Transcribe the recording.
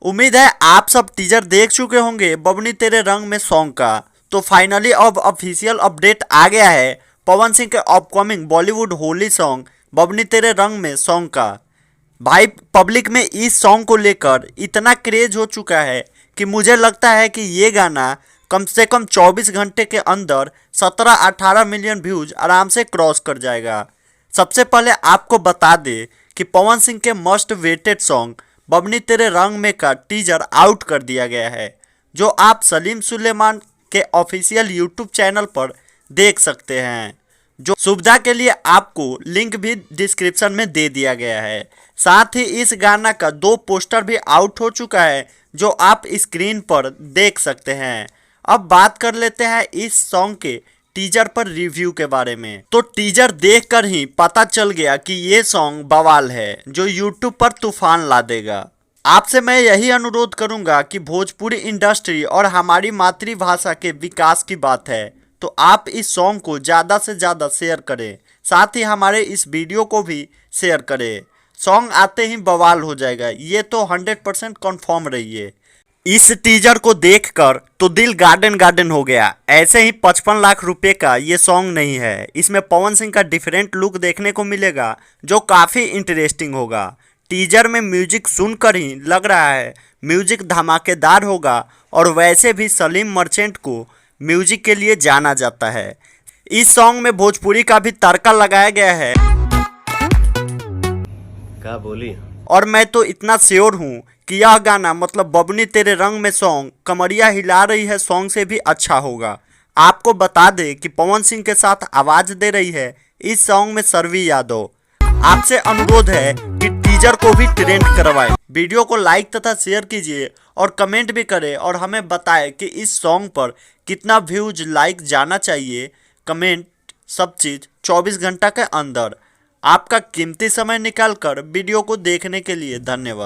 उम्मीद है आप सब टीजर देख चुके होंगे बबनी तेरे रंग में सॉन्ग का। तो फाइनली अब ऑफिशियल अपडेट आ गया है पवन सिंह के अपकमिंग बॉलीवुड होली सॉन्ग बबनी तेरे रंग में सॉन्ग का। भाई पब्लिक में इस सॉन्ग को लेकर इतना क्रेज हो चुका है कि मुझे लगता है कि ये गाना कम से कम 24 घंटे के अंदर 17-18 मिलियन व्यूज आराम से क्रॉस कर जाएगा। सबसे पहले आपको बता दें कि पवन सिंह के मस्ट वेटेड सॉन्ग बबनी तेरे रंग में का टीजर आउट कर दिया गया है, जो आप सलीम सुलेमान के ऑफिशियल यूट्यूब चैनल पर देख सकते हैं। जो सुविधा के लिए आपको लिंक भी डिस्क्रिप्शन में दे दिया गया है। साथ ही इस गाना का 2 पोस्टर भी आउट हो चुका है, जो आप स्क्रीन पर देख सकते हैं। अब बात कर लेते हैं इस सॉन्ग के टीजर पर रिव्यू के बारे में। तो टीजर देखकर ही पता चल गया कि ये सॉन्ग बवाल है, जो यूट्यूब पर तूफान ला देगा। आपसे मैं यही अनुरोध करूंगा कि भोजपुरी इंडस्ट्री और हमारी मातृभाषा के विकास की बात है, तो आप इस सॉन्ग को ज़्यादा से ज़्यादा शेयर करें। साथ ही हमारे इस वीडियो को भी शेयर करें। सॉन्ग आते ही बवाल हो जाएगा, ये तो 100% कन्फर्म रहिए। इस टीजर को देखकर तो दिल गार्डन गार्डन हो गया। ऐसे ही 55 लाख रुपए का ये सॉन्ग नहीं है। इसमें पवन सिंह का डिफरेंट लुक देखने को मिलेगा, जो काफ़ी इंटरेस्टिंग होगा। टीजर में म्यूजिक सुनकर ही लग रहा है म्यूजिक धमाकेदार होगा, और वैसे भी सलीम मर्चेंट को म्यूजिक के लिए जाना जाता है। इस सॉन्ग में भोजपुरी का भी तड़का लगाया गया है। क्या बोली? और मैं तो इतना श्योर हूँ कि यह गाना मतलब बबनी तेरे रंग में सॉन्ग कमरिया हिला रही है सॉन्ग से भी अच्छा होगा। आपको बता दें कि पवन सिंह के साथ आवाज दे रही है इस सॉन्ग में सर्वी यादव। आपसे अनुरोध है कि टीजर को भी ट्रेंड करवाएं। वीडियो को लाइक तथा शेयर कीजिए और कमेंट भी करें, और हमें बताएं कि इस सॉन्ग पर कितना व्यूज लाइक जाना चाहिए। कमेंट सब चीज़ 24 घंटा के अंदर। आपका कीमती समय निकालकर वीडियो को देखने के लिए धन्यवाद।